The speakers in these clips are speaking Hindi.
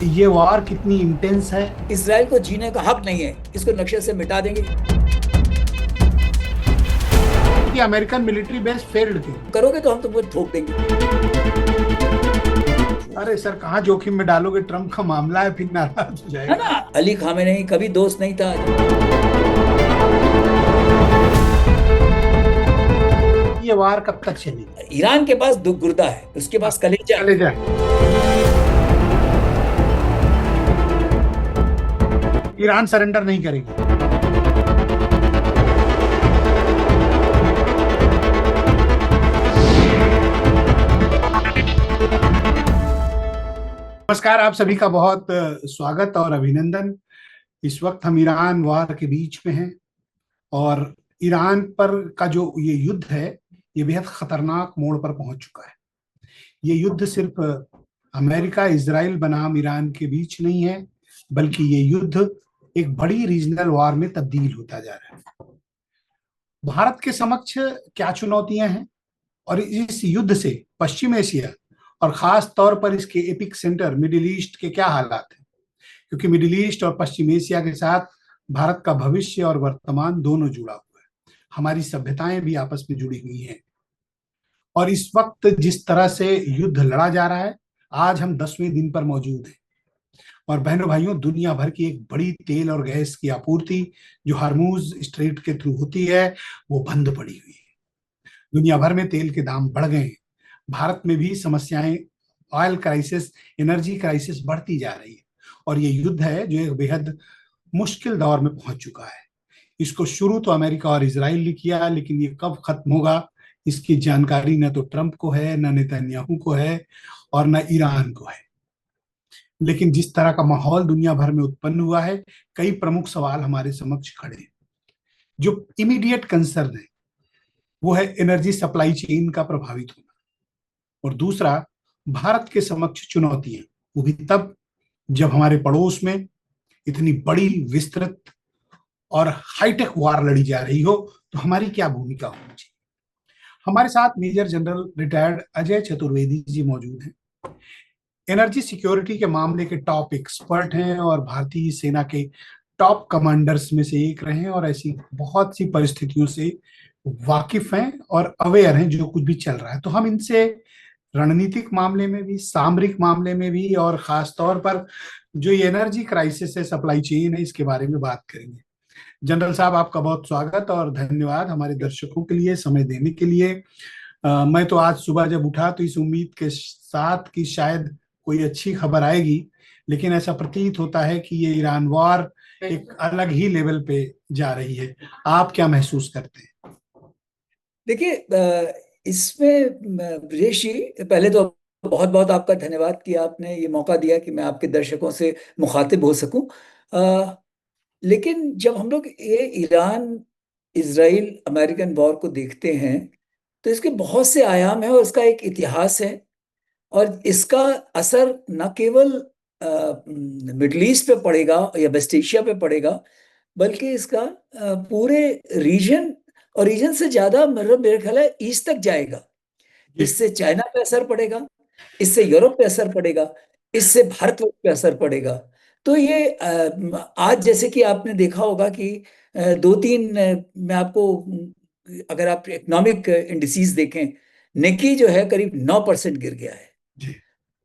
ये वार कितनी इंटेंस है। इसराइल को जीने का हक नहीं है, इसको नक्शे से मिटा देंगे। कि अमेरिकन मिलिट्री बेस फेल्ड थी। करोगे तो हम तुमको ठोक देंगे। अरे सर, कहाँ जोखिम में डालोगे, ट्रम्प का मामला है, फिर नाराज हो है जाएगा। ना, अली खामेनेई कभी दोस्त नहीं था। ये वार कब तक चलेगी? ईरान के पास दुख गुर्दा है, उसके पास कलेजा है। चले जाए। ईरान सरेंडर नहीं करेगी। नमस्कार, आप सभी का बहुत स्वागत और अभिनंदन। इस वक्त हम ईरान वार के बीच में हैं और ईरान पर का जो ये युद्ध है, ये बेहद खतरनाक मोड़ पर पहुंच चुका है। ये युद्ध सिर्फ अमेरिका इजराइल बनाम ईरान के बीच नहीं है, बल्कि ये युद्ध एक बड़ी रीजनल वार में तब्दील होता जा रहा है। भारत के समक्ष क्या चुनौतियां हैं और इस युद्ध से पश्चिम एशिया और खास तौर पर इसके एपिक सेंटर मिडिल ईस्ट के क्या हालात हैं, क्योंकि मिडिल ईस्ट और पश्चिम एशिया के साथ भारत का भविष्य और वर्तमान दोनों जुड़ा हुआ है। हमारी सभ्यताएं भी आपस में जुड़ी हुई हैं और इस वक्त जिस तरह से युद्ध लड़ा जा रहा है, आज हम 10वें दिन पर मौजूद हैं और बहनों भाइयों, दुनिया भर की एक बड़ी तेल और गैस की आपूर्ति जो हार्मूज स्ट्रेट के थ्रू होती है, वो बंद पड़ी हुई है। दुनिया भर में तेल के दाम बढ़ गए हैं। भारत में भी समस्याएं, ऑयल क्राइसिस, एनर्जी क्राइसिस बढ़ती जा रही है और ये युद्ध है जो एक बेहद मुश्किल दौर में पहुंच चुका है। इसको शुरू तो अमेरिका और इजराइल ने किया, लेकिन ये कब खत्म होगा इसकी जानकारी न तो ट्रंप को है, न नेतन्याहू को है और न ईरान को है। लेकिन जिस तरह का माहौल दुनिया भर में उत्पन्न हुआ है, कई प्रमुख सवाल हमारे समक्ष खड़े हैं। जो इमीडिएट कंसर्न है वो है एनर्जी सप्लाई चेन का प्रभावित होना, और दूसरा भारत के समक्ष चुनौतियां, वो भी तब जब हमारे पड़ोस में इतनी बड़ी, विस्तृत और हाईटेक वार लड़ी जा रही हो, तो हमारी क्या भूमिका होनी चाहिए। हमारे साथ major general retired Ajay Chaturvedi ji मौजूद हैं। एनर्जी सिक्योरिटी के मामले के टॉप एक्सपर्ट हैं और भारतीय सेना के टॉप कमांडर्स में से एक रहे हैं और ऐसी बहुत सी परिस्थितियों से वाकिफ हैं और अवेयर हैं जो कुछ भी चल रहा है। तो हम इनसे रणनीतिक मामले में भी, सामरिक मामले में भी और खास तौर पर जो ये एनर्जी क्राइसिस है, सप्लाई चेन है, इसके बारे में बात करेंगे। जनरल साहब, आपका बहुत स्वागत और धन्यवाद हमारे दर्शकों के लिए समय देने के लिए। मैं तो आज सुबह जब उठा तो इस उम्मीद के साथ कि शायद कोई अच्छी खबर आएगी, लेकिन ऐसा प्रतीत होता है कि ये ईरान वॉर एक अलग ही लेवल पे जा रही है। आप क्या महसूस करते हैं? देखिए, इसमें ब्रिजेश जी, पहले तो बहुत बहुत आपका धन्यवाद कि आपने ये मौका दिया कि मैं आपके दर्शकों से मुखातिब हो सकूं। लेकिन जब हम लोग ये ईरान इजराइल अमेरिकन वॉर को देखते हैं तो इसके बहुत से आयाम हैं और इसका एक इतिहास है। और इसका असर न केवल मिडल ईस्ट पे पड़ेगा या वेस्ट एशिया पे पड़ेगा, बल्कि इसका पूरे रीजन, और रीजन से ज्यादा मतलब मेरे ख्याल है ईस्ट तक जाएगा। इससे चाइना पे असर पड़ेगा, इससे यूरोप पे असर पड़ेगा, इससे भारतवर्ष पे असर पड़ेगा। तो ये आज जैसे कि आपने देखा होगा कि दो तीन मैं आपको अगर आप इकोनॉमिक इंडिसेस देखें, निकी जो है करीब 9% गिर गया है, जी।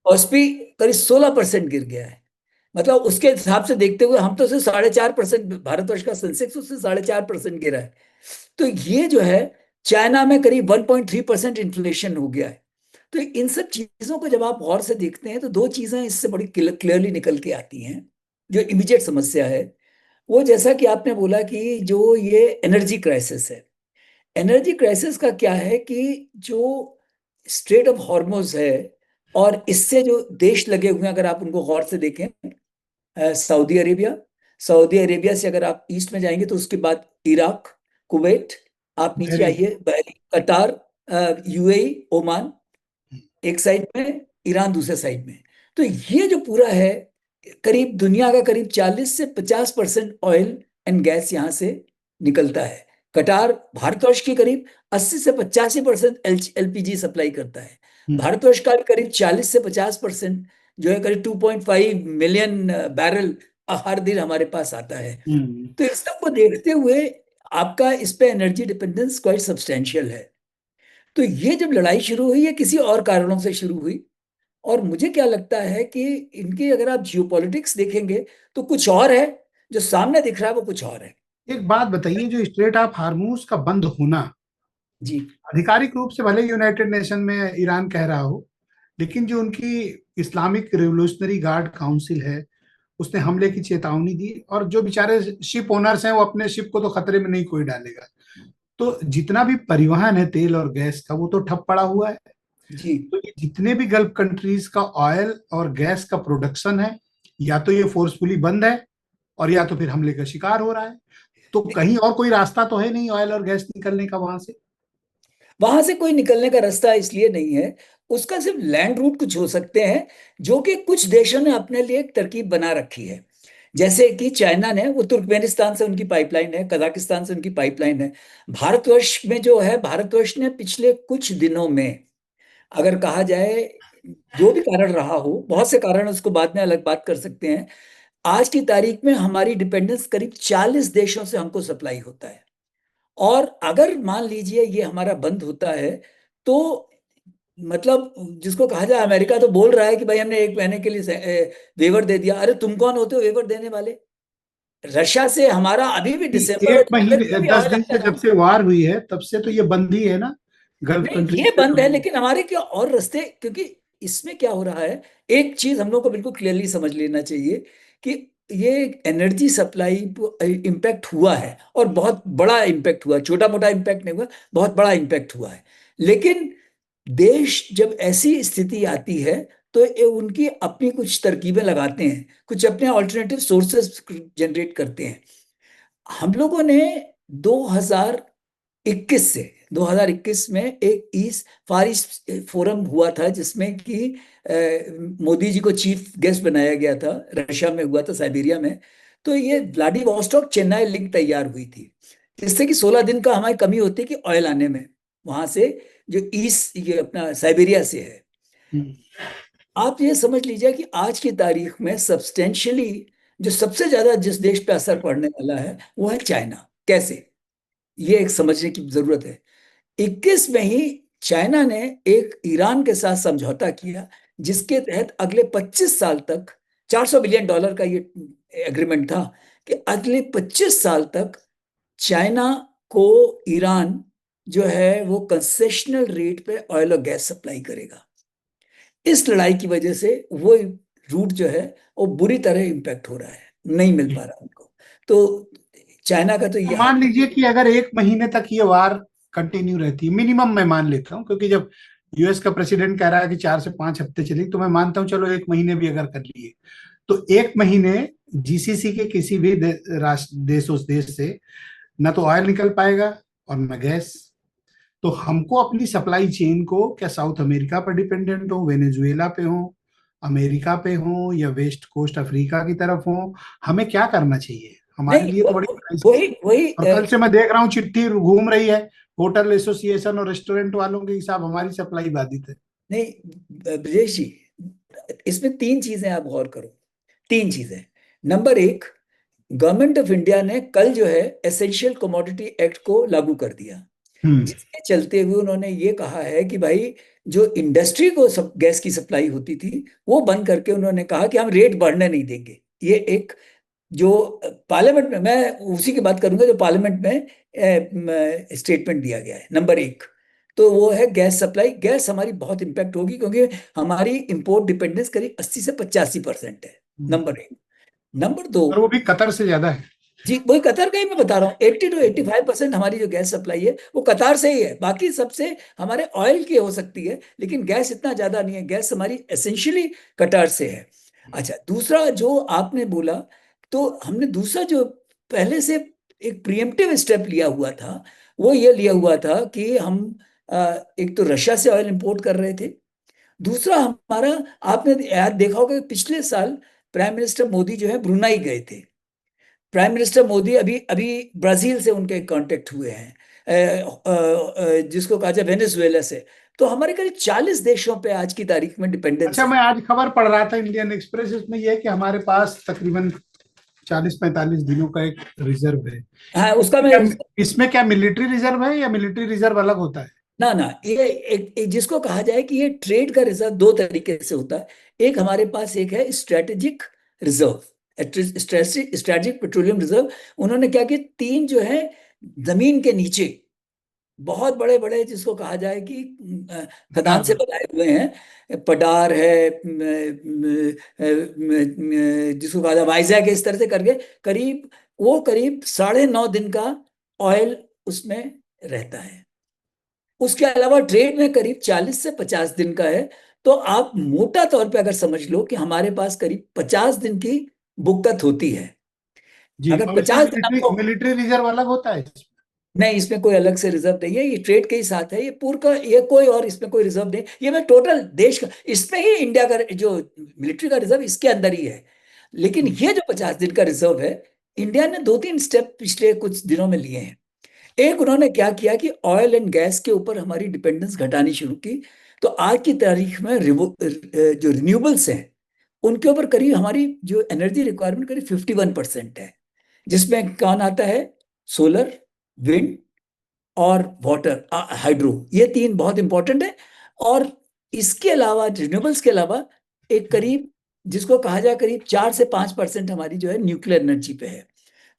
कॉस्पी करीब 16% गिर गया है। मतलब उसके हिसाब से देखते हुए हम तो सिर्फ 4.5%, भारतवर्ष का सेंसेक्स उससे 4.5% गिरा है। तो ये जो है चाइना में करीब 1.3% इन्फ्लेशन हो गया है। तो इन सब चीजों को जब आप गौर से देखते हैं तो दो चीजें इससे बड़ी क्लियरली निकल के आती हैं। जो इमीडिएट समस्या है वो, जैसा कि आपने बोला कि जो ये एनर्जी क्राइसिस है, एनर्जी क्राइसिस का क्या है कि जो स्ट्रेट ऑफ हॉर्मुज है और इससे जो देश लगे हुए हैं, अगर आप उनको गौर से देखें, सऊदी अरेबिया, सऊदी अरेबिया से अगर आप ईस्ट में जाएंगे तो उसके बाद इराक, कुवैत, आप नीचे वेरी। आइए बहरीन, कतार, यूएई, ओमान एक साइड में, ईरान दूसरे साइड में। तो ये जो पूरा है, करीब दुनिया का करीब 40 से 50% ऑयल एंड गैस यहाँ से निकलता है। कटार भारतवर्ष की करीब 80 से 85% एलपीजी सप्लाई करता है। भारतवर्ष का भी करीब 40 से 50% जो है करीब 2.5 मिलियन बैरल हर दिन हमारे पास आता है। हम्म। तो इस सब को देखते हुए आपका इस पे एनर्जी डिपेंडेंस क्वाइट सब्सटेंशियल है। तो ये जब लड़ाई शुरू हुई है किसी और कारणों से शुरू हुई, और मुझे क्या लगता है कि इनकी अगर आप जियोपॉलिटिक्स देखेंगे तो कुछ और है, जो सामने दिख रहा है वो कुछ और है। एक बात बताइए, जो स्ट्रेट ऑफ हार्मूज का बंद होना, जी। आधिकारिक रूप से भले यूनाइटेड नेशन में ईरान कह रहा हो, लेकिन जो उनकी इस्लामिक रिवोल्यूशनरी गार्ड काउंसिल है, उसने हमले की चेतावनी दी, और जो बेचारे शिप ओनर्स हैं वो अपने शिप को तो खतरे में नहीं कोई डालेगा। तो जितना भी परिवहन है तेल और गैस का, वो तो ठप पड़ा हुआ है। जी। तो ये जितने भी गल्फ कंट्रीज का ऑयल और गैस का प्रोडक्शन है, या तो ये फोर्सफुली बंद है, और या तो फिर हमले का शिकार हो रहा है। तो कहीं और कोई रास्ता तो है नहीं ऑयल और गैस निकलने का वहां से। वहां से कोई निकलने का रास्ता इसलिए नहीं है, उसका सिर्फ लैंड रूट कुछ हो सकते हैं, जो कि कुछ देशों ने अपने लिए एक तरकीब बना रखी है। जैसे कि चाइना ने, वो तुर्कमेनिस्तान से उनकी पाइपलाइन है, कजाकिस्तान से उनकी पाइपलाइन है। भारतवर्ष में जो है, भारतवर्ष ने पिछले कुछ दिनों में, अगर कहा जाए, जो भी कारण रहा हो, बहुत से कारण, उसको बाद में अलग बात कर सकते हैं, आज की तारीख में हमारी डिपेंडेंस करीब 40 देशों से हमको सप्लाई होता है। और अगर मान लीजिए ये हमारा बंद होता है, तो मतलब जिसको कहा जाए, अमेरिका तो बोल रहा है कि भाई हमने 1 महीने के लिए वेवर दे दिया। अरे तुम कौन होते हो वेवर देने वाले? रशिया से हमारा अभी भी दिसंबर और एक जनवरी महीने में भी 10 दिन ऑयल से आया जब था। से वार हुई है तब से तो ये बंद ही है ना, गल्फ नहीं, कंट्रीज ये से बंद है, तो। लेकिन हमारे क्या और रास्ते, क्योंकि इसमें क्या हो रहा है, एक चीज हम लोग को बिल्कुल क्लियरली समझ लेना चाहिए कि ये एनर्जी सप्लाई इम्पैक्ट हुआ है, और बहुत बड़ा इम्पैक्ट हुआ, छोटा मोटा इम्पैक्ट नहीं हुआ, बहुत बड़ा इम्पैक्ट हुआ है। लेकिन देश जब ऐसी स्थिति आती है, तो ये उनकी अपनी कुछ तरकीबें लगाते हैं, कुछ अपने ऑल्टरनेटिव सोर्सेस जनरेट करते हैं। हम लोगों ने 2021 से 2021 में एक ईस्ट फार ईस्ट फोरम हुआ था, जिसमें कि मोदी जी को चीफ गेस्ट बनाया गया था, रशिया में हुआ था, साइबेरिया में। तो ये व्लादिवोस्टॉक चेन्नई लिंक तैयार हुई थी, जिससे कि 16 दिन का हमारी कमी होती है कि ऑयल आने में, वहां से, जो ईस्ट ये अपना साइबेरिया से है। हम्म। आप ये समझ लीजिए कि आज की तारीख में सब्सटेंशियली जो सबसे ज्यादा जिस देश पे असर पड़ने वाला है वो है चाइना। कैसे, ये एक समझने की जरूरत है। 21 में ही चाइना ने एक ईरान के साथ समझौता किया, जिसके तहत अगले 25 साल तक, $400 बिलियन का ये एग्रीमेंट था, कि अगले 25 साल तक चाइना को ईरान जो है वो कंसेशनल रेट पे ऑयल और गैस सप्लाई करेगा। इस लड़ाई की वजह से वो रूट जो है वो बुरी तरह इम्पैक्ट हो रहा है, नहीं मिल पा रहा उनको। तो चाइना का तो तो ये हाल मान है। लीजिए कि अगर 1 महीने तक ये वार कंटिन्यू रहती है, मिनिमम मैं मान लेता हूँ, क्योंकि जब यूएस का प्रेसिडेंट कह रहा है कि 4 से 5 हफ्ते चलेगी, तो मैं मानता हूँ चलो 1 महीने भी अगर कर लिए, तो 1 महीने जीसीसी के किसी भी राष्ट्र देश, उस देश से न तो ऑयल निकल पाएगा और न गैस। तो हमको अपनी सप्लाई चेन को क्या साउथ अमेरिका पर डिपेंडेंट हो, वेनेजुएला पे हो, अमेरिका पे हो, या वेस्ट कोस्ट अफ्रीका की तरफ हो, हमें क्या करना चाहिए? हमारे नहीं, लिए तो बड़ी क्राइसिस। वही वही और कल से मैं देख रहा हूँ चिट्ठी घूम रही है, होटल एसोसिएशन और रेस्टोरेंट वालों के हिसाब हमारी सप्लाई बाधित है। नहीं ब्रजेश जी, इसमें तीन चीजें आप गौर करो। तीन चीजें। नंबर एक, गवर्नमेंट ऑफ इंडिया ने कल जो है एसेंशियल कमोडिटी एक्ट को लागू कर दिया, हम्म। जिसके चलते हुए उन्होंने ये कहा है कि भाई, जो इंडस्ट्री को सब गैस की सप्लाई होती थी, वो बंद करके उन्होंने कहा कि हम रेट बढ़ने नहीं देंगे। ये एक, जो पार्लियामेंट में, मैं उसी की बात करूंगा जो पार्लियामेंट में स्टेटमेंट दिया गया है, नंबर एक। तो वो है गैस सप्लाई। गैस हमारी बहुत इंपैक्ट होगी, क्योंकि हमारी इंपोर्ट डिपेंडेंस करीब 80 से 85% है। नंबर एक। नंबर दो, और वो भी कतर से ज्यादा है। जी वही कतार का ही मैं बता रहा हूँ, 80 to 85% हमारी जो गैस सप्लाई है वो कतार से ही है। बाकी सबसे हमारे ऑयल की हो सकती है, लेकिन गैस इतना ज्यादा नहीं है। गैस हमारी एसेंशियली कतार से है। अच्छा, दूसरा जो आपने बोला, तो हमने दूसरा जो पहले से एक प्रिएम्प्टिव स्टेप लिया हुआ था, वो ये लिया हुआ था कि हम एक तो रशिया से ऑयल इंपोर्ट कर रहे थे। दूसरा हमारा, आपने याद देखा होगा कि पिछले साल प्राइम मिनिस्टर मोदी जो है ब्रुनाई गए थे। प्राइम मिनिस्टर मोदी अभी अभी ब्राजील से उनके कांटेक्ट हुए हैं, जिसको कहा जाए वेनेजुएला से। तो हमारे करीब 40 देशों पे आज की तारीख में डिपेंडेंस अच्छा, है। मैं आज खबर पढ़ रहा था इंडियन एक्सप्रेस, इसमें यह है कि हमारे पास तकरीबन 40-45 दिनों का एक रिजर्व है। हाँ, उसका मैं, क्या इसमें क्या मिलिट्री रिजर्व है या मिलिट्री रिजर्व अलग होता है? ना ना, ये एक जिसको कहा जाए कि ये ट्रेड का रिजर्व दो तरीके से होता है। एक हमारे पास एक है strategic reserve, strategic petroleum reserve. उन्होंने क्या किया, तीन जो है जमीन के नीचे बहुत बड़े बड़े, जिसको कहा जाए कि खदान से खदान। बनाए हुए हैं, पडार है, जिसको कहा जाए वाइजैक है, इस तरह से करके करीब, वो करीब 9.5 दिन का ऑयल उसमें रहता है। उसके अलावा ट्रेड में करीब 40 से 50 दिन का है। तो आप मोटा तौर पे अगर समझ लो कि हमारे पास करीब 50 दिन की बुकत होती है। जी, अगर और इसमें 50 दिन मिलिट्री आपको, मिलिट्री रिजर्व अलग होता है? नहीं, इसमें कोई अलग से रिजर्व नहीं है, ये ट्रेड के ही साथ है, ये पूरा का ये, कोई और इसमें कोई रिजर्व नहीं, ये मैं टोटल देश का, इसमें ही इंडिया का जो मिलिट्री का रिजर्व इसके अंदर ही है। लेकिन हम्म। ये जो 50 दिन का रिजर्व है, इंडिया ने 2-3 स्टेप पिछले कुछ दिनों में लिए हैं। एक, उन्होंने क्या किया कि ऑयल एंड गैस के ऊपर हमारी डिपेंडेंस घटानी शुरू की। तो आज की तारीख में जो रिन्यूएबल्स हैं, उनके ऊपर करीब हमारी जो एनर्जी रिक्वायरमेंट करीब 51% है, जिसमें कौन आता है, सोलर, विंड और वाटर, हाइड्रो, ये तीन बहुत इंपॉर्टेंट है। और इसके अलावा रिन्यूएबल्स के अलावा एक करीब, जिसको कहा जाए करीब 4 से 5% हमारी जो है न्यूक्लियर एनर्जी पे है।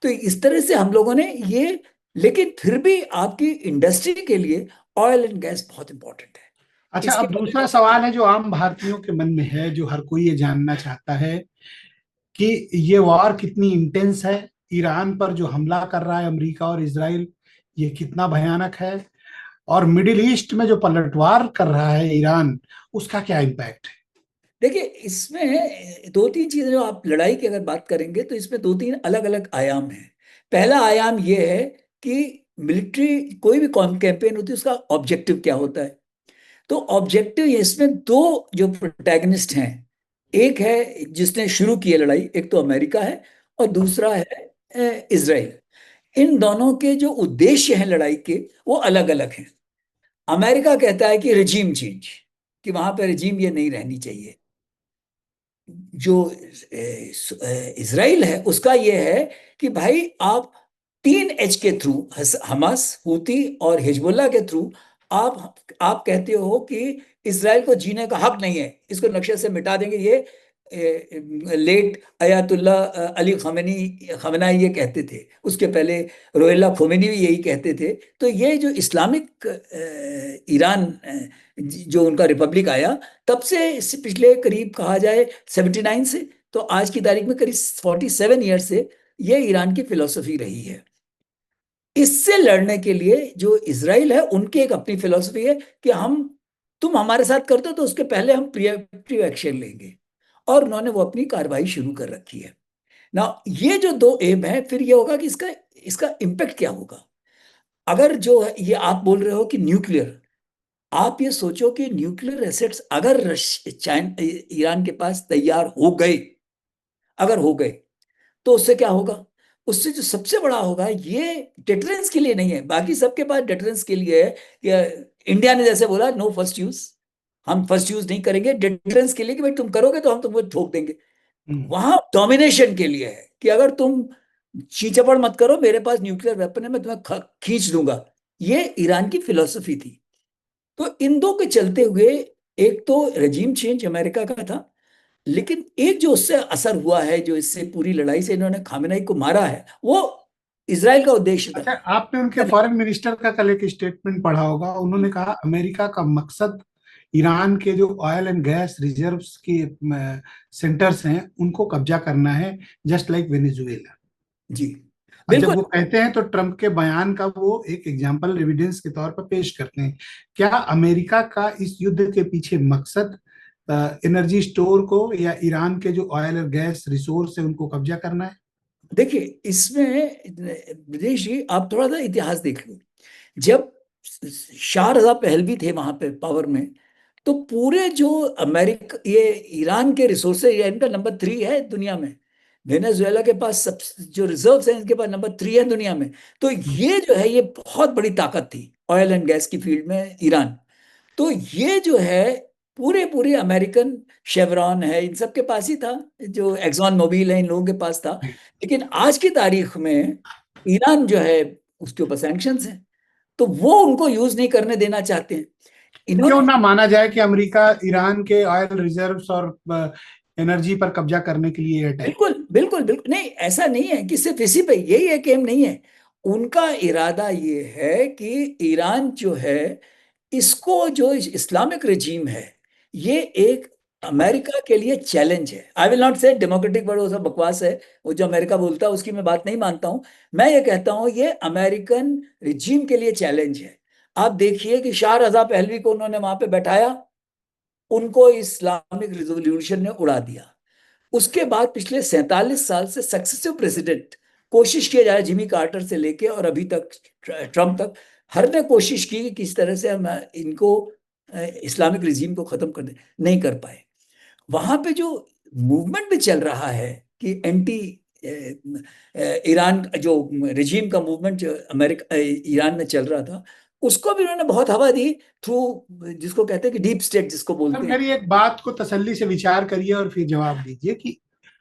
तो इस तरह से हम लोगों ने ये, लेकिन फिर भी आपकी इंडस्ट्री के लिए ऑयल एंड गैस बहुत इंपॉर्टेंट है। अच्छा, इसके अब दूसरा बगैर, सवाल है जो आम भारतीयों के मन में है, जो हर कोई ये जानना चाहता है कि ये वॉर कितनी इंटेंस है। ईरान पर जो हमला कर रहा है अमेरिका और इसराइल, ये कितना भयानक है? और मिडिल ईस्ट में जो पलटवार कर रहा है ईरान, उसका क्या इम्पैक्ट है? देखिए, इसमें 2-3 चीजें, जो आप लड़ाई की अगर बात करेंगे तो इसमें 2-3 अलग अलग आयाम हैं। पहला आयाम ये है कि मिलिट्री, कोई भी कैंपेन होती है, उसका ऑब्जेक्टिव क्या होता है। तो ऑब्जेक्टिव, इसमें दो जो प्रोटैगनिस्ट हैं, एक है जिसने शुरू की है लड़ाई, एक तो अमेरिका है, और दूसरा है इजराइल। इन दोनों के जो उद्देश्य हैं लड़ाई के, वो अलग अलग हैं। अमेरिका कहता है कि रिजीम चेंज, कि वहां पर रिजीम ये नहीं रहनी चाहिए। जो इजराइल है, उसका ये है कि भाई आप 3 एच के थ्रू, हमास, हूती और हिजबुल्लाह के थ्रू, आप कहते हो कि इसराइल को जीने का हक नहीं है, इसको नक्शे से मिटा देंगे। ये लेट अयातुल्ला अली खमेनी खमनाई ये कहते थे, उसके पहले रोहिल्ला खोमेनी भी यही कहते थे। तो ये जो इस्लामिक ईरान, जो उनका रिपब्लिक आया, तब से पिछले करीब कहा जाए 79 से, तो आज की तारीख में करीब 47 ईयर से ये ईरान की फिलॉसफी रही है। इससे लड़ने के लिए जो इसराइल है, उनकी एक अपनी फिलॉसफी है कि तुम हमारे साथ करते हो तो उसके पहले हम प्रिवेंटिव एक्शन लेंगे। और उन्होंने वो अपनी कार्रवाई शुरू कर रखी है ना। ये जो दो एम है, फिर ये होगा कि इसका इसका इम्पेक्ट क्या होगा। अगर जो है, ये आप बोल रहे हो कि न्यूक्लियर, आप ये सोचो कि न्यूक्लियर एसेट्स अगर चाइना, ईरान के पास तैयार हो गए, अगर हो गए, तो उससे क्या होगा। उससे जो सबसे बड़ा होगा, ये डिटरेंस के लिए नहीं है, बाकी सबके पास डिटरेंस के लिए है। इंडिया ने जैसे बोला नो फर्स्ट यूज, हम फर्स्ट यूज नहीं करेंगे, डिटरेंस के लिए कि भाई तुम करोगे तो हम तुमको ठोक देंगे। हम्म। वहां डोमिनेशन के लिए है कि अगर तुम चीचपड़ मत करो, मेरे पास न्यूक्लियर वेपन है, मैं तुम्हें खींच दूंगा। ये ईरान की फिलोसफी थी। तो इन दो के चलते हुए, एक तो रजीम चेंज अमेरिका का था, लेकिन एक जो उससे असर हुआ है, जो इससे पूरी लड़ाई से इन्होंने खामेनेई को मारा है, वो इजराइल का उद्देश्य था। अच्छा, आपने उनके फॉरेन मिनिस्टर का कल एक स्टेटमेंट पढ़ा होगा। उन्होंने कहा अमेरिका का मकसद ईरान के जो ऑयल एंड गैस रिजर्व्स के सेंटर्स हैं उनको कब्जा करना है, जस्ट लाइक वेनेजुएला। जी, और जब बिल्कुल। वो कहते हैं तो ट्रम्प के बयान का वो एक एग्जाम्पल एविडेंस के तौर पर पेश करते हैं। क्या अमेरिका का इस युद्ध के पीछे मकसद एनर्जी स्टोर को या ईरान के जो ऑयल और गैस रिसोर्स है उनको कब्जा करना है? देखिए, इसमें ब्रिजेश जी, आप थोड़ा सा इतिहास देख लो। जब शाह रजा पहलवी थे वहां पे पावर में, तो पूरे जो अमेरिका, ये ईरान के रिसोर्सेज, इनका नंबर 3 है दुनिया में। वेनेजुएला के पास सब जो रिजर्व्स हैं, इनके पास नंबर 3 है दुनिया में। तो ये जो है, ये बहुत बड़ी ताकत थी ऑयल एंड गैस की फील्ड में ईरान। तो ये जो है पूरे पूरे अमेरिकन, शेवरॉन है, इन सब के पास ही था, जो एक्सॉन मोबिल है, इन लोगों के पास था। लेकिन आज की तारीख में ईरान जो है, उसके ऊपर सैंक्शंस हैं, तो वो उनको यूज नहीं करने देना चाहते हैं क्यों इन्होंने। ना माना जाए कि अमेरिका ईरान के ऑयल रिजर्व्स और एनर्जी पर कब्जा करने के लिए अटैक। बिल्कुल बिल्कुल बिल्कुल नहीं, ऐसा नहीं है कि सिर्फ इसी पे यही एक एम नहीं है। उनका इरादा ये है कि ईरान जो है, इसको जो इस्लामिक रजीम है, ये एक अमेरिका के लिए चैलेंज है। आई विल नॉट से डेमोक्रेटिक, वर्ड वो सब बकवास है, वो जो अमेरिका बोलता है उसकी मैं बात नहीं मानता हूं। मैं ये कहता हूं ये अमेरिकन रजीम के लिए चैलेंज है। आप देखिए कि शाह रजा पहलवी को उन्होंने वहां पे बैठाया, उनको इस्लामिक रिवॉल्यूशन ने उड़ा दिया। उसके बाद पिछले 47 साल से सक्सेसिव प्रेसिडेंट कोशिश किया जा रहा है, जिमी कार्टर से लेके और अभी तक ट्रम्प तक, हर ने कोशिश की कि किस तरह से हम इनको इस्लामिक रिजीम को खत्म कर दे, नहीं कर पाए। वहां पे जो मूवमेंट भी चल रहा है कि एंटी ईरान जो रिजीम का मूवमेंट जो अमेरिका ईरान में चल रहा था, उसको भी उन्होंने बहुत हवा दी थ्रू, जिसको कहते हैं कि डीप स्टेट जिसको सर बोलते हैं। मेरी एक बात को तसल्ली से विचार करिए और फिर जवाब दीजिए कि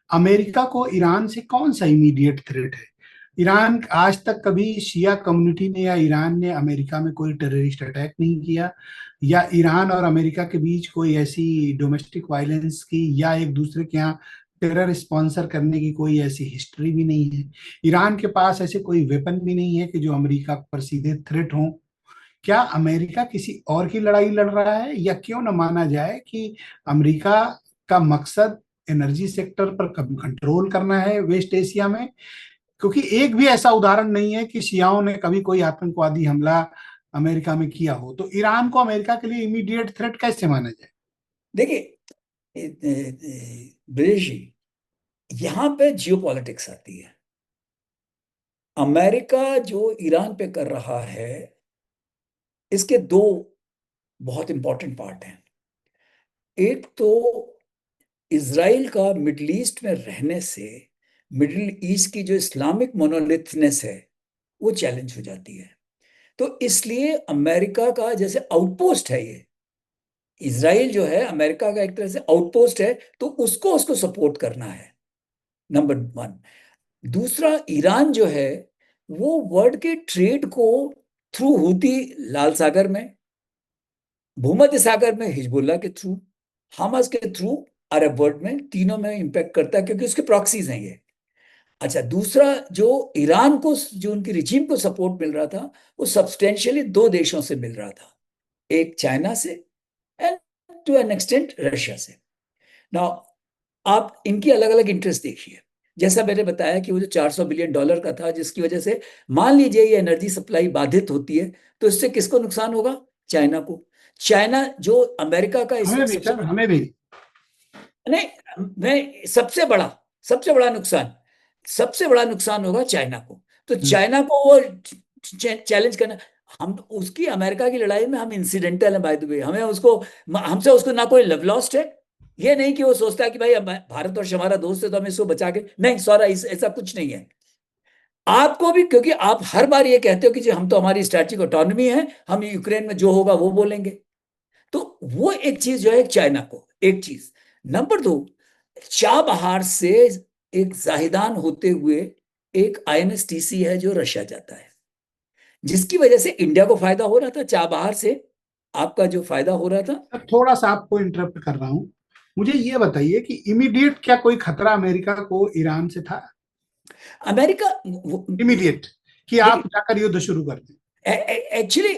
अमेरिका को ईरान से कौन सा इमीडिएट थ्रेट है। ईरान आज तक कभी शिया कम्युनिटी ने या ईरान ने अमेरिका में कोई टेररिस्ट अटैक नहीं किया, या ईरान और अमेरिका के बीच कोई ऐसी डोमेस्टिक वायलेंस की या एक दूसरे के यहाँ टेरर स्पॉन्सर करने की कोई ऐसी हिस्ट्री भी नहीं है। ईरान के पास ऐसे कोई वेपन भी नहीं है कि जो अमेरिका पर सीधे थ्रेट हो। क्या अमेरिका किसी और की लड़ाई लड़ रहा है, या क्यों न माना जाए कि अमेरिका का मकसद एनर्जी सेक्टर पर कंट्रोल करना है वेस्ट एशिया में। क्योंकि एक भी ऐसा उदाहरण नहीं है कि शियाओं ने कभी कोई आतंकवादी हमला अमेरिका में किया हो, तो ईरान को अमेरिका के लिए इमीडिएट थ्रेट कैसे माना जाए। देखिए ब्रिजेश जी, यहां पे जियो पॉलिटिक्स आती है। अमेरिका जो ईरान पे कर रहा है, इसके दो बहुत इंपॉर्टेंट पार्ट हैं। एक तो इसराइल का मिडिल ईस्ट में रहने से मिडिल ईस्ट की जो इस्लामिक मोनोलिथनेस है, वो चैलेंज हो जाती है। तो इसलिए अमेरिका का जैसे आउटपोस्ट है ये, इसराइल जो है अमेरिका का एक तरह से आउटपोस्ट है, तो उसको उसको सपोर्ट करना है, नंबर वन। दूसरा, ईरान जो है वो वर्ल्ड के ट्रेड को थ्रू हूती लाल सागर में, भूमध्य सागर में हिजबुल्ला के थ्रू, हमास के थ्रू, अरब वर्ल्ड में, तीनों में इंपैक्ट करता है क्योंकि उसके प्रॉक्सीज हैं ये। अच्छा, दूसरा, जो ईरान को जो उनकी रिजीम को सपोर्ट मिल रहा था, वो सब्सटेंशियली दो देशों से मिल रहा था, एक चाइना से and to an extent Russia से। नाउ आप इनकी अलग अलग इंटरेस्ट देखिए। जैसा मैंने बताया कि वो जो $400 बिलियन का था, जिसकी वजह से मान लीजिए ये एनर्जी सप्लाई बाधित होती है, तो इससे किसको नुकसान होगा? चाइना को। चाइना जो अमेरिका का इस हमें वक्त भी सबसे, सर, हमें भी। नहीं, मैं सबसे बड़ा नुकसान, सबसे बड़ा नुकसान होगा चाइना को। तो हम्म। चाइना को वो चैलेंज करना, हम उसकी अमेरिका की लड़ाई में हम इंसिडेंटल है बाय द वे, हमें उसको, हमसे उसको ना कोई लव लॉस्ट है। ये नहीं कि वो सोचता है कि भाई भारतवर्ष हमारा दोस्त है तो हमें इसको बचा के, नहीं, सॉरी, ऐसा कुछ नहीं है। आपको भी, क्योंकि आप हर बार ये कहते हो कि जी हम तो, हमारी स्ट्रैटेजिक ऑटोनॉमी है, हम यूक्रेन में जो होगा वो बोलेंगे। तो वो एक चीज जो है चाइना को, एक चीज। नंबर दो, चाबहार से एक जाहिदान होते हुए एक आईएनएसटीसी है जो रशिया जाता है, जिसकी वजह से इंडिया को फायदा हो रहा था, चाबहार से आपका जो फायदा हो रहा था। सर थोड़ा सा आपको इंटरप्ट कर रहा हूं, मुझे ये बताइए कि इमीडिएट क्या कोई खतरा अमेरिका को ईरान से था। अमेरिका, इमीडिएट कि आप देखिए, जाकर युद्ध शुरू कर दें। एक्चुअली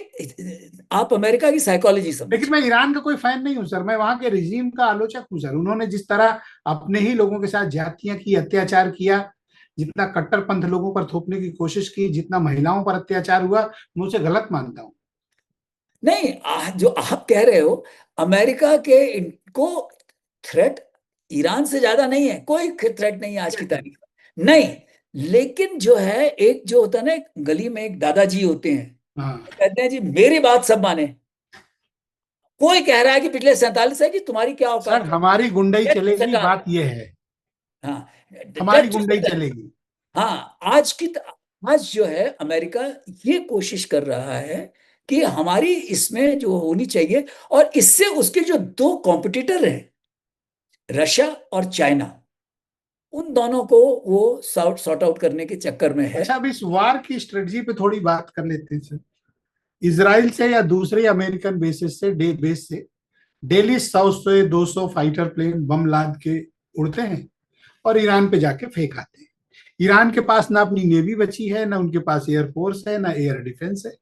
आप अमेरिका की साइकोलॉजी लेकिन समझिए। मैं ईरान का कोई फैन नहीं हूं सर, मैं वहां के रिजीम का आलोचक हूं सर। उन्होंने जिस तरह अपने ही लोगों के साथ ज्यादतियां की, अत्याचार किया, जितना कट्टरपंथ लोगों पर थोपने की कोशिश की, जितना महिलाओं पर अत्याचार हुआ, मैं उसे गलत मानता हूं। नहीं, जो आप कह रहे हो, अमेरिका के इनको थ्रेट ईरान से ज्यादा नहीं है, कोई थ्रेट नहीं है आज की तारीख में, नहीं। लेकिन जो है, एक जो होता है ना, एक गली में एक दादाजी होते हैं, हाँ वो कहते हैं जी मेरी बात सब माने। कोई कह रहा है कि पिछले 47 है कि तुम्हारी क्या सर, औकात है, हमारी गुंडई डेथ टू चलेगी, सरकार। बात यह है। हाँ, हमारी डेथ टू गुंडई सरकार। चलेगी। हाँ, आज जो है अमेरिका ये कोशिश कर रहा है कि हमारी इसमें जो होनी चाहिए, और इससे उसके जो दो कॉम्पिटिटर हैं, रशिया और चाइना, उन दोनों को वो सॉर्ट आउट करने के चक्कर में है। अच्छा, अब इस वार की स्ट्रेटजी पे थोड़ी बात कर लेते हैं सर। इसराइल से या दूसरे अमेरिकन बेसिस से बेस से डेली 100 से 200 फाइटर प्लेन बम लाद के उड़ते हैं और ईरान पे जाके फेंक आते हैं। ईरान के पास ना अपनी नेवी बची है, ना उनके पास एयरफोर्स है, ना एयर डिफेंस है।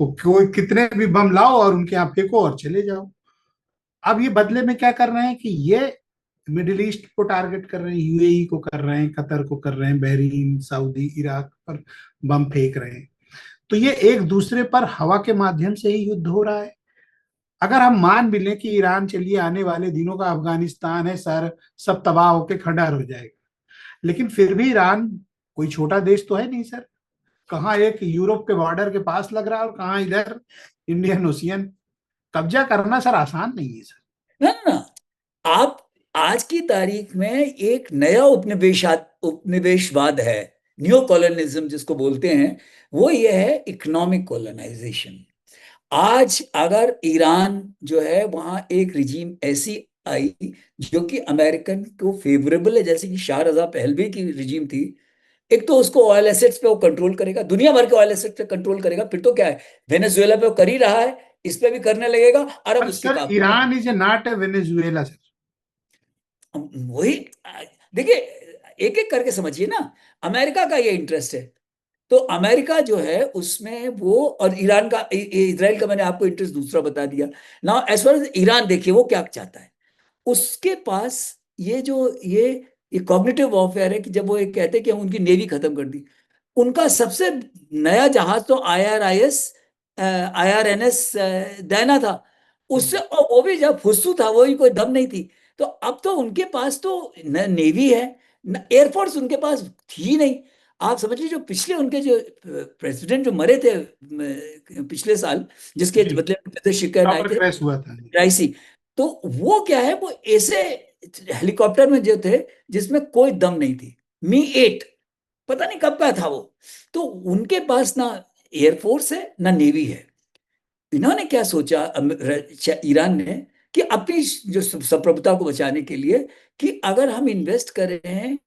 वो कोई कितने भी बम लाओ और उनके यहाँ फेंको और चले जाओ। अब ये बदले में क्या कर रहे हैं कि ये मिडिल ईस्ट को टारगेट कर रहे हैं, यूएई को कर रहे हैं, कतर को कर रहे हैं, बहरीन, सऊदी, इराक पर बम फेंक रहे हैं। तो ये एक दूसरे पर हवा के माध्यम से ही युद्ध हो रहा है। अगर हम मान भी लें कि ईरान चलिए आने वाले दिनों का अफगानिस्तान है सर, सब तबाह होकर खंडार हो जाएगा, लेकिन फिर भी ईरान कोई छोटा देश तो है नहीं सर। कहाँ एक यूरोप के बॉर्डर के पास लग रहा है और कहाँ इधर इंडियन ओशियन। कब्जा करना सर आसान नहीं है सर। ना ना ना, आप आज की तारीख में एक नया उपनिवेशवाद है, न्यू कॉलोनिज्म जिसको बोलते हैं, वो ये है इकोनॉमिक कॉलोनाइजेशन। आज अगर ईरान जो है, वहां एक रिजीम ऐसी आई जो कि अमेरिकन को फेवरेबल है, जैसे कि शाह रजा पहलवी की रिजीम थी, एक तो उसको ऑयल एसेट्स पे वो कंट्रोल करेगा, दुनिया भर के ऑयल एसेट्स पे कंट्रोल करेगा, फिर तो क्या है, वेनेजुएला पे वो कर ही रहा है, इस पे भी करने लगेगा, अरब पर उसके सर काम में। Iran is a not a Venezuela sir. वही, देखिए, एक एक करके समझिए ना। अमेरिका का ये इंटरेस्ट है, तो अमेरिका जो है उसमें वो, और ईरान का, इजराइल का मैंने आपको इंटरेस्ट दूसरा बता दिया। Now as far as Iran, देखिए वो क्या चाहता है। उसके पास ये जो ये कॉग्निटिव वॉरफेयर है, कि जब वो ये कहते हैं कि हम उनकी नेवी खत्म कर दी, उनका सबसे नया जहाज तो IRNS डायना था। उससे, और वो भी जब फुस्सू था, वो भी कोई दम नहीं थी। तो अब तो उनके पास तो न नेवी है, न एयरफोर्स उनके पास थी ही नहीं। आप समझ लीजिए, जो पिछले उनके जो प्रेसिडेंट जो मरे थे पिछले साल, जिसके जी, बदले में पेपर शिकन आए टॉवर थे, क्रैश हुआ था जी। राइसी, तो वो क्या है, वो ऐसे हेलीकॉप्टर में जो थे जिसमें कोई दम नहीं थी, मी 8, पता नहीं कब का था वो। तो उनके पास ना एयरफोर्स है ना नेवी है। इन्होंने क्या सोचा, ईरान ने, कि अपनी जो संप्रभुता को बचाने के लिए, कि अगर हम इन्वेस्ट कर रहे हैं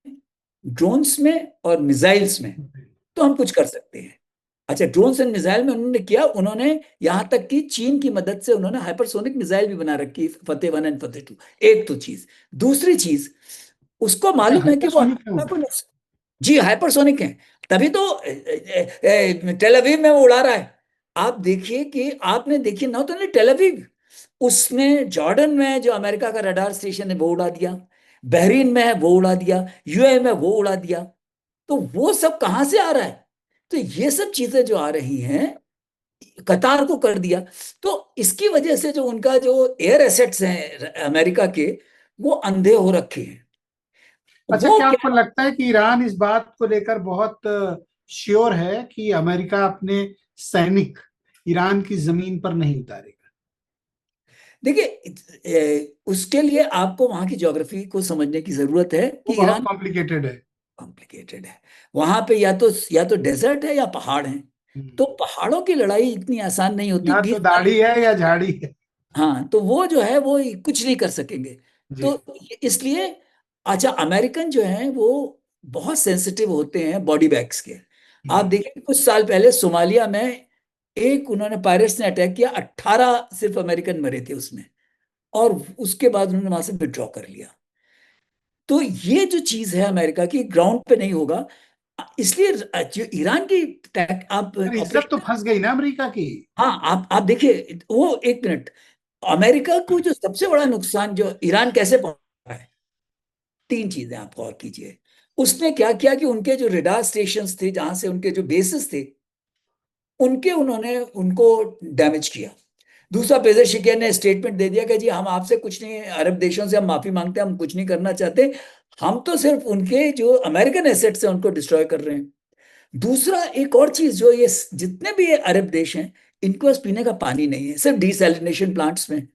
ड्रोन्स में और मिसाइल्स में, तो हम कुछ कर सकते हैं। अच्छा, ड्रोन्स एंड मिसाइल में उन्होंने किया, उन्होंने यहां तक कि चीन की मदद से उन्होंने हाइपरसोनिक मिसाइल भी बना रखी, फतेह 1 और फतेह 2। एक तो चीज, दूसरी चीज, उसको अच्छा, मालूम है कि वो हाइपरसोनिक है वो। अमेरिका को जी हाइपरसोनिक है, तभी तो टेल अवीव में वो उड़ा रहा है। आप देखिए कि आपने देखिए ना, तो टेल अवीव, उसने जॉर्डन में जो अमेरिका का रडार स्टेशन है वो उड़ा दिया, बहरीन में है वो उड़ा दिया, यूएई में वो उड़ा दिया। तो वो सब कहां से आ रहा है? तो ये सब चीजें जो आ रही हैं, कतार को कर दिया। तो इसकी वजह से जो उनका जो एयर एसेट्स हैं अमेरिका के, वो अंधे हो रखे हैं। अच्छा, वो क्या आपको क्या, लगता है कि ईरान इस बात को लेकर बहुत श्योर है कि अमेरिका अपने सैनिक ईरान की जमीन पर नहीं उतारेगा? देखिए, उसके लिए आपको वहां की ज्योग्राफी को समझने की जरूरत है वो कि बहुत ईरान कॉम्प्लिकेटेड है। कॉम्प्लिकेटेड है। वहां पे या तो डेजर्ट है या पहाड़ है। हम्म। तो पहाड़ों की लड़ाई इतनी आसान नहीं होती, या तो 20 साल। दाढ़ी है या झाड़ी है। हाँ, तो वो जो है वो कुछ नहीं कर सकेंगे। जी। तो इसलिए, अच्छा, अमेरिकन जो हैं वो बहुत सेंसिटिव होते हैं बॉडी बैग्स के। आप हम्म। देखिए, कुछ साल पहले सोमालिया में एक उन्होंने पायरेट्स ने अटैक किया, 18 सिर्फ अमेरिकन मरे थे उसमें, और उसके बाद उन्होंने वहां से विड्रॉ कर लिया। तो ये जो चीज है अमेरिका की, ग्राउंड पे नहीं होगा। इसलिए जो ईरान की आप पर इज्जत तो ऑपरेशन, फंस गई ना अमेरिका की। हाँ, आप देखिए वो, एक मिनट, अमेरिका को जो सबसे बड़ा नुकसान जो ईरान कैसे पहुंचा है, तीन चीजें आप गौर कीजिए। उसने क्या किया कि उनके जो रेडार स्टेशंस थे, जहां से उनके जो बेसिस थे, उनके उन्होंने उनको डैमेज किया। दूसरा, पेजेशिकियन ने स्टेटमेंट दे दिया कि जी हम आपसे कुछ नहीं, अरब देशों से हम माफी मांगते हैं, हम कुछ नहीं करना चाहते, हम तो सिर्फ उनके जो अमेरिकन एसेट्स हैं उनको डिस्ट्रॉय कर रहे हैं। दूसरा, एक और चीज, जो ये जितने भी ये अरब देश हैं, इनको पास पीने का पानी नहीं है, सिर्फ डिसैलिनेशन प्लांट्स में,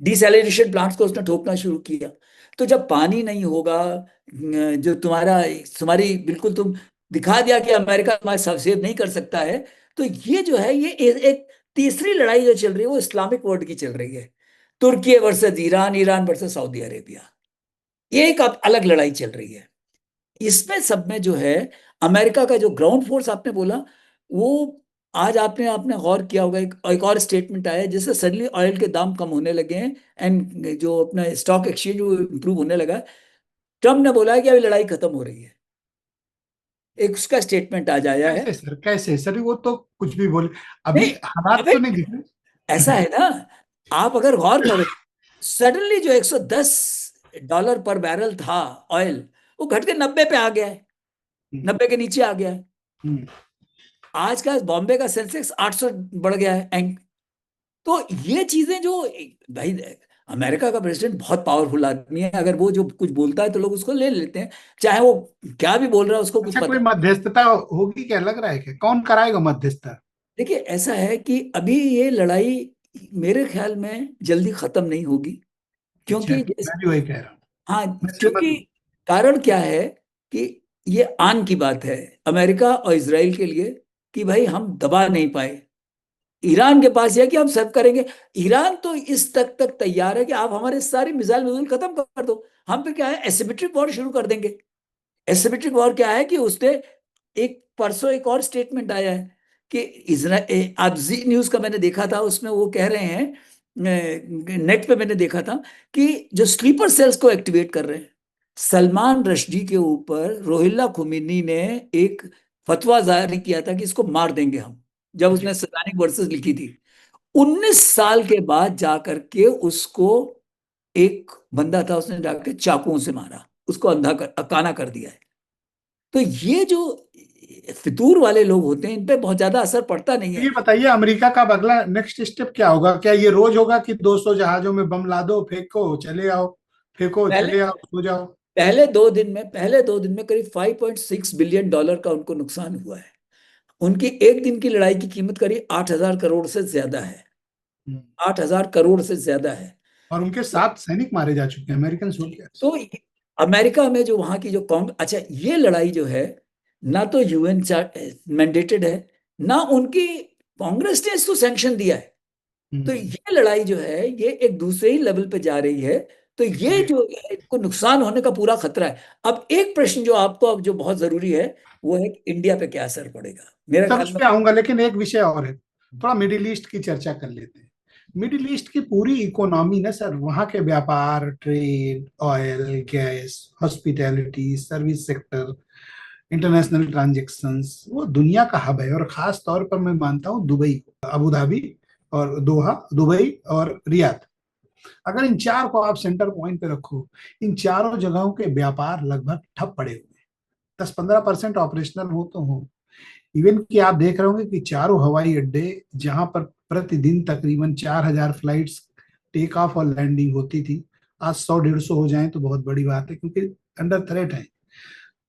डिसैलिनेशन प्लांट्स को उसने ठोकना शुरू किया। तो जब पानी नहीं होगा, जो तुम्हारी बिल्कुल, तुम दिखा दिया कि अमेरिका तुम्हारे सेव नहीं कर सकता है। तो ये जो है, ये एक तीसरी लड़ाई जो चल रही है वो इस्लामिक वर्ल्ड की चल रही है, तुर्की versus Iran, Iran versus Saudi Arabia. ये एक अलग लड़ाई चल रही है। इसमें सब में जो है अमेरिका का जो ग्राउंड फोर्स आपने बोला, वो आज आपने आपने गौर किया होगा, एक और स्टेटमेंट आया है जिससे सडनली ऑयल के दाम कम होने लगे हैं एंड जो अपना स्टॉक एक्सचेंज वो इंप्रूव होने लगा है। ट्रम्प ने बोला है कि अभी लड़ाई खत्म हो रही है, एक उसका स्टेटमेंट आज आया है। कैसे सर वो तो कुछ भी बोले, अभी नहीं, हालात अबे तो नहीं दिख रहे। ऐसा है ना, आप अगर गौर करो, सडनली जो $110 पर बैरल था ऑयल, वो घट के 90 पे आ गया है, 90 के नीचे आ गया है। हम्म। आज का बॉम्बे का सेंसेक्स 800 बढ़ गया है एंक। तो ये चीजें जो, भाई अमेरिका का प्रेसिडेंट बहुत पावरफुल आदमी है, अगर वो जो कुछ बोलता है तो लोग उसको ले लेते हैं, चाहे वो क्या भी बोल रहा है उसको कुछ अच्छा, कोई पता। मध्यस्थता होगी क्या, लग रहा है क्या, कौन कराएगा मध्यस्थता? देखिए ऐसा है कि अभी ये लड़ाई मेरे ख्याल में जल्दी खत्म नहीं होगी, अच्छा, क्योंकि मैं भी वही कह रहा हूँ। हाँ, मैं सहमत क्योंकि हूँ। कारण क्या है कि ये आन की बात है अमेरिका और इसराइल के लिए कि भाई हम दबा नहीं पाए। ईरान के पास यह है कि हम सब करेंगे। ईरान तो इस तक तैयार है कि आप हमारे सारी मिसाइल मिसाइल खत्म कर दो, हम फिर क्या है एसिमेट्रिक वॉर शुरू कर देंगे। एसिमेट्रिक वॉर क्या है कि उसने एक परसों एक और स्टेटमेंट आया है कि इसराइल, आज जी न्यूज का मैंने देखा था, उसमें वो कह रहे हैं, नेट पे मैंने देखा था कि जो स्लीपर सेल्स को एक्टिवेट कर रहे हैं, सलमान रश्दी के ऊपर रोहिल्ला खुमैनी ने एक फतवा जारी किया था कि इसको मार देंगे हम, जब जी। उसने सैतानिक वर्सेस लिखी थी। 19 साल के बाद जाकर के उसको एक बंदा था, उसने जाकर चाकुओं से मारा, उसको काना कर दिया है। तो ये जो फितूर वाले लोग होते हैं इन पे बहुत ज्यादा असर पड़ता नहीं तो है। ये बताइए, अमेरिका का अगला नेक्स्ट स्टेप क्या होगा? क्या ये रोज होगा कि 200 जहाजों में बम ला दो, फेंको चले आओ, फेंको पहले चले आओ, सो जाओ? पहले 2 दिन में करीब $5.6 बिलियन का उनको नुकसान हुआ है। उनकी एक दिन की लड़ाई की कीमत करीब 8,000 करोड़ से ज्यादा है। हम्म। 8,000 करोड़ से ज्यादा है। और उनके 7 सैनिक मारे जा चुके हैं, अमेरिकन सोल्जर्स। तो अमेरिका में जो वहां की जो अच्छा, ये लड़ाई जो है ना तो यूएन मैंडेटेड है, ना उनकी कांग्रेस ने इसको सैंक्शन दिया है। तो हम्म। ये लड़ाई जो है ये एक दूसरे ही लेवल पे जा रही है। तो ये जी। जो है इसको नुकसान होने का पूरा खतरा है। अब एक प्रश्न जो आपको अब जो बहुत जरूरी है वो है कि इंडिया पे क्या असर पड़ेगा, मेरे सब ख्याल उस में। पे आऊंगा, लेकिन एक विषय और है, थोड़ा मिडिल ईस्ट की चर्चा कर लेते हैं। मिडिल ईस्ट की पूरी इकोनॉमी ना सर, वहाँ के व्यापार, trade, oil, gas, hospitality, service sector, international transactions, वो दुनिया का हब है। और खास तौर पर मैं मानता हूँ दुबई, अबू धाबी और दोहा, दुबई और रियाद, अगर इन चार को आप सेंटर पॉइंट पे रखो, इन चारों जगहों के व्यापार लगभग ठप पड़े हुए हैं। 10-15% ऑपरेशनल हो तो हो। इवन कि आप देख रहे होंगे कि चारों हवाई अड्डे, जहां पर प्रतिदिन तकरीबन 4,000 फ्लाइट्स टेक ऑफ और लैंडिंग होती थी, आज 100-150 हो जाए तो बहुत बड़ी बात है, क्योंकि अंडर थ्रेट है।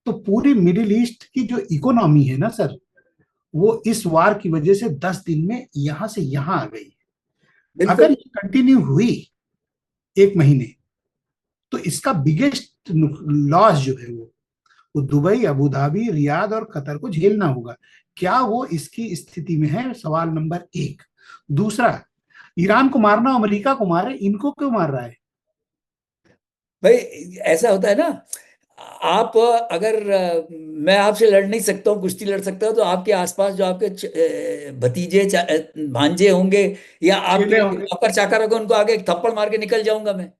तो पूरी मिडिल ईस्ट की जो इकोनॉमी है ना सर, वो इस वार की वजह से 10 दिन में यहां से यहां आ गई। अगर बिल्कुल। ये कंटिन्यू हुई 1 महीने, तो इसका बिगेस्ट लॉस जो है वो दुबई, अबू धाबी, रियाद और कतर को झेलना होगा। क्या वो इसकी स्थिति में है? सवाल नंबर एक। दूसरा, ईरान को मारना, अमेरिका को मारे, इनको क्यों मार रहा है? भाई ऐसा होता है ना, आप अगर मैं आपसे लड़ नहीं सकता हूँ, कुश्ती लड़ सकता हूँ, तो आपके आसपास जो आपके भतीजे भांजे होंगे या आपके चेले जो होंगे। नौकर चाकर होंगे उनको आगे एक थप्पड़ मार के निकल जाऊंगा मैं।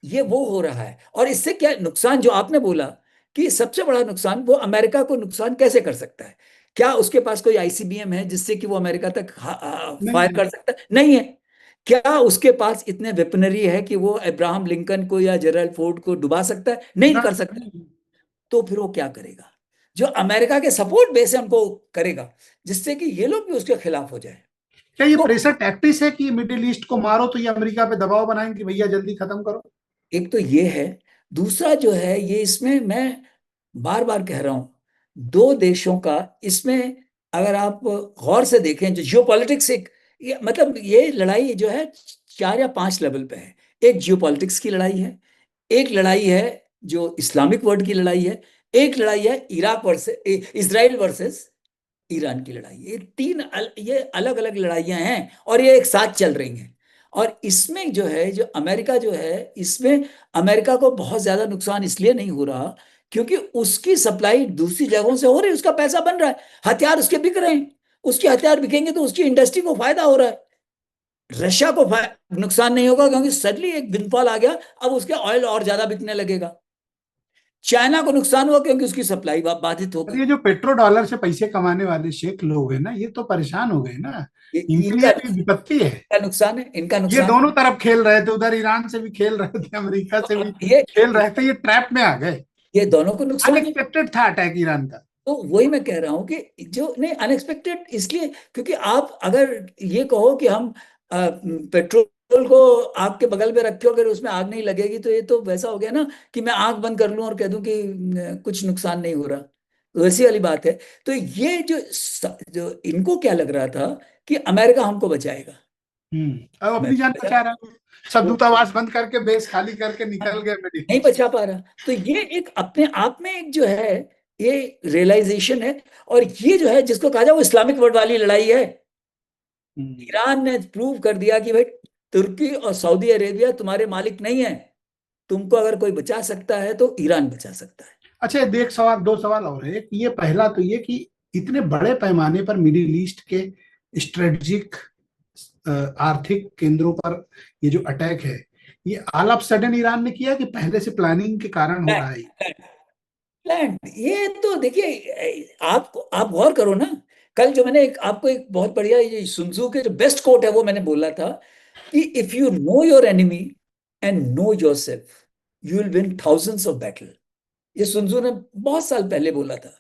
ये वो हो रहा है। और इससे क्या नुकसान जो आपने बोला कि सबसे बड़ा नुकसान, वो अमेरिका को नुकसान कैसे कर सकता है? क्या उसके पास कोई आईसीबीएम है जिससे कि वो अमेरिका तक नहीं फायर है। कर सकता है? नहीं है। क्या उसके पास इतने वेपनरी है कि वो अब्राहम लिंकन को या जेरल्ड फोर्ड को डुबा सकता है? नहीं ना, कर सकता। नहीं। तो फिर वो क्या करेगा? जो अमेरिका के सपोर्ट बेस है उनको करेगा, जिससे कि ये लोग भी उसके खिलाफ हो जाए। क्या ये तो प्रेशर टैक्टिस है कि मिडिल ईस्ट को मारो तो ये अमेरिका पे दबाव बनाएंगे कि भैया जल्दी खत्म करो? एक तो ये है, दूसरा जो है ये, इसमें मैं बार बार कह रहा हूं, दो देशों का इसमें अगर आप गौर से देखें, जो जियोपॉलिटिक्स एक, मतलब ये लड़ाई जो है 4 या 5 लेवल पे है। एक जियोपॉलिटिक्स की लड़ाई है, एक लड़ाई है जो इस्लामिक वर्ल्ड की लड़ाई है, एक लड़ाई है Iraq versus Israel versus Iran की लड़ाई। ये ये अलग अलग लड़ाइयां हैं और ये एक साथ चल रही हैं। और इसमें जो है, जो अमेरिका जो है, इसमें अमेरिका को बहुत ज्यादा नुकसान इसलिए नहीं हो रहा क्योंकि उसकी सप्लाई दूसरी जगहों से हो रही है, उसका पैसा बन रहा है, हथियार उसके बिक रहे हैं। उसके हथियार बिकेंगे तो उसकी इंडस्ट्री को फायदा हो रहा है। रशिया को नुकसान नहीं होगा क्योंकि सडनली एक विंडफॉल आ गया, अब उसके ऑयल और ज्यादा बिकने लगेगा। चाइना को नुकसान हुआ क्योंकि उसकी सप्लाई बाधित हो और गई। ये जो पेट्रो डॉलर से पैसे कमाने वाले शेख लोग हैं ना, ये तो परेशान हो गए ना, इनके लिए इनका भी विपत्ति है। नुकसान है, इनका ये नुकसान दोनों तरफ खेल रहे थे, उधर ईरान से भी खेल रहे थे, अमेरिका से है। भी ये खेल रहे थे, ये ट्रैप में आ गए। ये दोनों को नुकसान है। अनएक्सपेक्टेड था अटैक ईरान का। तो वही मैं कह रहा हूं कि जो नहीं, अनएक्सपेक्टेड इसलिए क्योंकि आप अगर ये कहो कि हम पेट्रोल को आग के बगल में रखे, अगर उसमें आग नहीं लगेगी, तो ये तो वैसा हो गया ना कि मैं आंख बंद कर लूं और कह दूं कि कुछ नुकसान नहीं हो रहा। तो वैसी वाली बात है। तो ये जो इनको क्या लग रहा था कि अमेरिका हमको बचाएगा। अब अपनी जान अमेरिका बचा रहा है, सब वो दूतावास बंद करके बेस खाली करके हाँ, निकल गए मिडिल नहीं ईस्ट। बचा पा रहा। तो ये एक अपने आप में एक जो है, ये रियलाइजेशन है। और ये जो है जिसको कहा जाए वो इस्लामिक वर्ल्ड वाली लड़ाई है। ईरान ने प्रूव कर दिया कि भाई तुर्की और सऊदी अरेबिया तुम्हारे मालिक नहीं है। तुमको अगर कोई बचा सकता है तो ईरान बचा सकता है। अच्छा, एक सवाल, दो सवाल और है। एक ये, पहला तो ये कि इतने बड़े पैमाने पर मिडिल ईस्ट के स्ट्रेटेजिक आर्थिक केंद्रों पर ये जो अटैक है, ये ऑल ऑफ सडन ईरान ने किया कि पहले से प्लानिंग के कारण हो रहा है? प्लान ये तो देखिए, आप गौर करो ना। कल जो मैंने आपको एक बहुत बढ़िया ये सुनजू के जो बेस्ट कोट है वो मैंने बोला था कि if you know your enemy and know your self you will win thousands of battle. ये सुनजू ने बहुत साल पहले बोला था।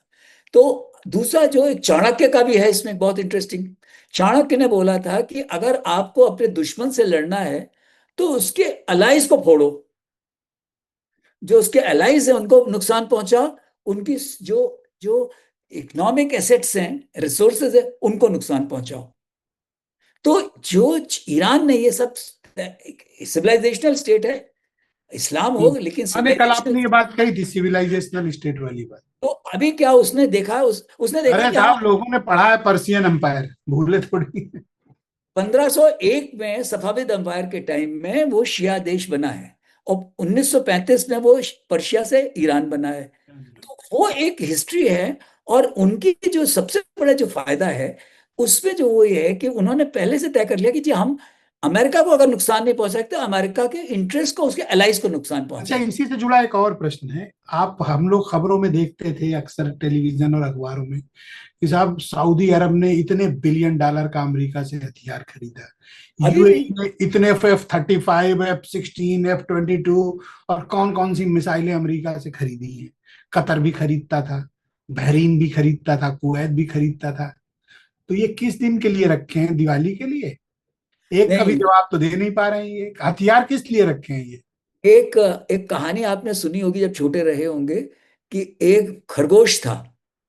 तो दूसरा जो एक चाणक्य का भी है इसमें बहुत इंटरेस्टिंग। चाणक्य ने बोला था कि अगर आपको अपने दुश्मन से लड़ना है तो उसके अलाइज को फोड़ो। जो उसके अलाइज हैं उनको नुकसान पहुंचा, उनकी जो जो इकोनॉमिक एसेट्स हैं, रिसोर्सेज है, उनको नुकसान पहुंचाओ। तो जो ईरान ने ये सब, सिविलाइजेशनल स्टेट है, इस्लाम हो लेकिन अने कल सिविलाइजेशनल। आपने ये बात कही थी, सिविलाइजेशनल स्टेट वाली बात। तो अभी क्या उसने देखा, उसने देखा अरे कि हाँ, साहब, लोगों ने पढ़ा है पर्सियन एम्पायर, भूले थोड़ी। 1501 में सफाविद अंपायर के टाइम में वो शिया देश बना है और 1935 में वो पर्शिया से ईरान बना है। तो वो एक हिस्ट्री है। और उनकी जो सबसे बड़ा जो फायदा है उसमें जो वो ये है कि उन्होंने पहले से तय कर लिया कि जी हम अमेरिका को अगर नुकसान नहीं पहुंचा सकते, अमेरिका के इंटरेस्ट को, उसके अलाइज को नुकसान अच्छा, पहुंचाएंगे। इसी से जुड़ा एक और प्रश्न है। आप, हम लोग खबरों में देखते थे अक्सर, टेलीविजन और अखबारों में, कि साहब सऊदी अरब ने इतने बिलियन डॉलर का अमेरिका से हथियार खरीदा, अभी भी यूएई ने इतने F-35, F-16, F-22 और कौन कौन सी मिसाइलें अमेरिका से खरीदी हैं। कतर भी खरीदता था, बहरीन भी खरीदता था, कुवैत भी खरीदता था। तो ये किस दिन के लिए रखे हैं? दिवाली के लिए? एक का भी नहीं। जवाब तो दे नहीं पा रहे हैं। ये हथियार किस लिए रखे हैं ये? एक एक कहानी आपने सुनी होगी जब छोटे रहे होंगे कि एक खरगोश था,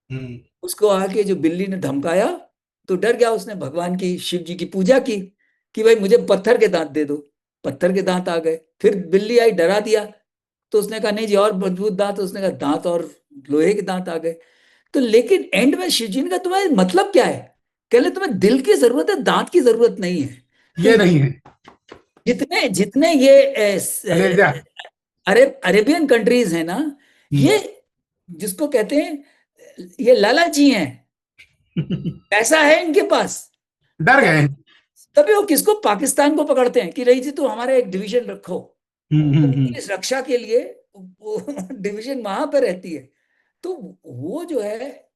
हम्म। उसको आके जो बिल्ली ने धमकाया तो डर गया। उसने भगवान की, शिव जी की पूजा की कि भाई मुझे पत्थर के दांत दे दो। पत्थर के दांत आ गए, फिर बिल्ली आई, डरा दिया। तो उसने कहा नहीं जी और मजबूत दांत। उसने कहा दांत और लोहे के दांत आ गए। तो लेकिन एंड में शिव जी ने कहा तुम्हारा मतलब क्या है? कह ले तुम्हें दिल की जरूरत है, दांत की जरूरत नहीं है। तो ये नहीं है। जितने जितने ये कलेजा। अरेबियन कंट्रीज है ना, ये जिसको कहते हैं ये लालाची हैं। पैसा है इनके पास। डर तो गए। तभी वो किसको, पाकिस्तान को पकड़ते हैं कि रही जी तो हमारे एक डिवीजन रखो। तो उनकी इस रक्षा के लिए वो डिवीजन वहां पर रहती है। तो वो जो है,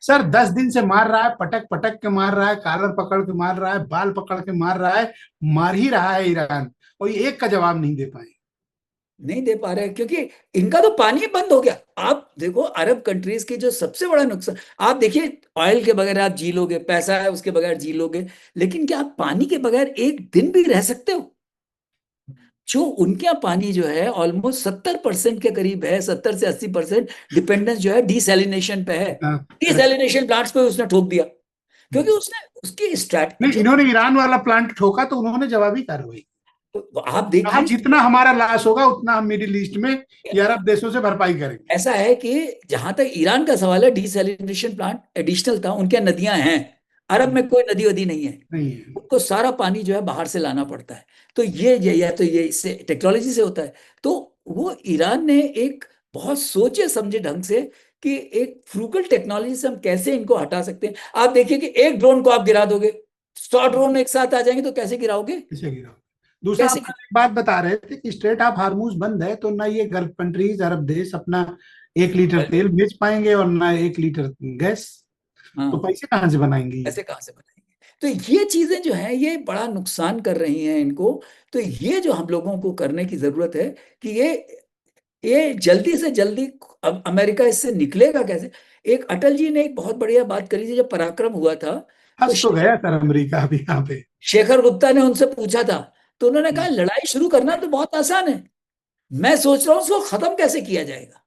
सर 10 दिन से मार रहा है, पटक पटक के मार रहा है, कॉलर पकड़ के मार रहा है, बाल पकड़ के मार रहा है, मार ही रहा है ईरान, और ये एक का जवाब नहीं दे पाए। नहीं दे पा रहे हैं क्योंकि इनका तो पानी बंद हो गया। आप देखो अरब कंट्रीज की जो सबसे बड़ा नुकसान, आप देखिए ऑयल के बगैर आप जी लोगे, पैसा है उसके बगैर जी लोगे, लेकिन क्या आप पानी के बगैर एक दिन भी रह सकते हो? जो उनके यहाँ पानी जो है ऑलमोस्ट 70% के करीब है, 70 से 80% डिपेंडेंस जो है डीसैलिनेशन पे है। करेक्ट। डीसैलिनेशन प्लांट्स पे उसने ठोक दिया क्योंकि उसने उसकी नहीं, स्ट्रैट जो, इन्होंने ईरान वाला प्लांट ठोका तो उन्होंने जवाबी कार्रवाई। तो आप कहा देखिए जितना हमारा लॉस होगा उतना हम मिडिल ईस्ट में या अरब देशों से भरपाई करेंगे। ऐसा है कि जहां तक ईरान का सवाल है, डिसैलिनेशन प्लांट एडिशनल था, उनके नदियां हैं। अरब में कोई नदी वदी नहीं है, नहीं है। उनको सारा पानी जो है बाहर से लाना पड़ता है। तो ये या तो ये इससे टेक्नोलॉजी से होता है। तो वो ईरान ने एक बहुत सोचे समझे ढंग से कि एक फ्रूगल टेक्नोलॉजी से हम कैसे इनको हटा सकते हैं। आप देखिए कि एक ड्रोन को आप गिरा दोगे, 100 ड्रोन एक साथ आ जाएंगे, तो कैसे गिराओगे? किसे गिरा। दूसरा आप कैसे? कल एक बात बता रहे थे कि स्ट्रेट ऑफ हार्मूज बंद है तो ना ये गल्फ कंट्रीज अरब देश अपना 1 लीटर तेल बेच पाएंगे और ना 1 लीटर गैस। तो हाँ, पैसे कहाँ से बनाएंगे ये। ऐसे कहाँ से बनाएंगे? तो ये चीजें जो है ये बड़ा नुकसान कर रही हैं इनको। तो ये जो हम लोगों को करने की जरूरत है कि ये जल्दी से जल्दी, अब अमेरिका इससे निकलेगा कैसे? एक अटल जी ने एक बहुत बढ़िया बात करी थी जब पराक्रम हुआ था। तो फंस तो गया सर अमेरिका अभी यहाँ पे। शेखर गुप्ता ने उनसे पूछा था, तो उन्होंने कहा लड़ाई शुरू करना तो बहुत आसान है, मैं सोच रहा हूं उसको खत्म कैसे किया जाएगा।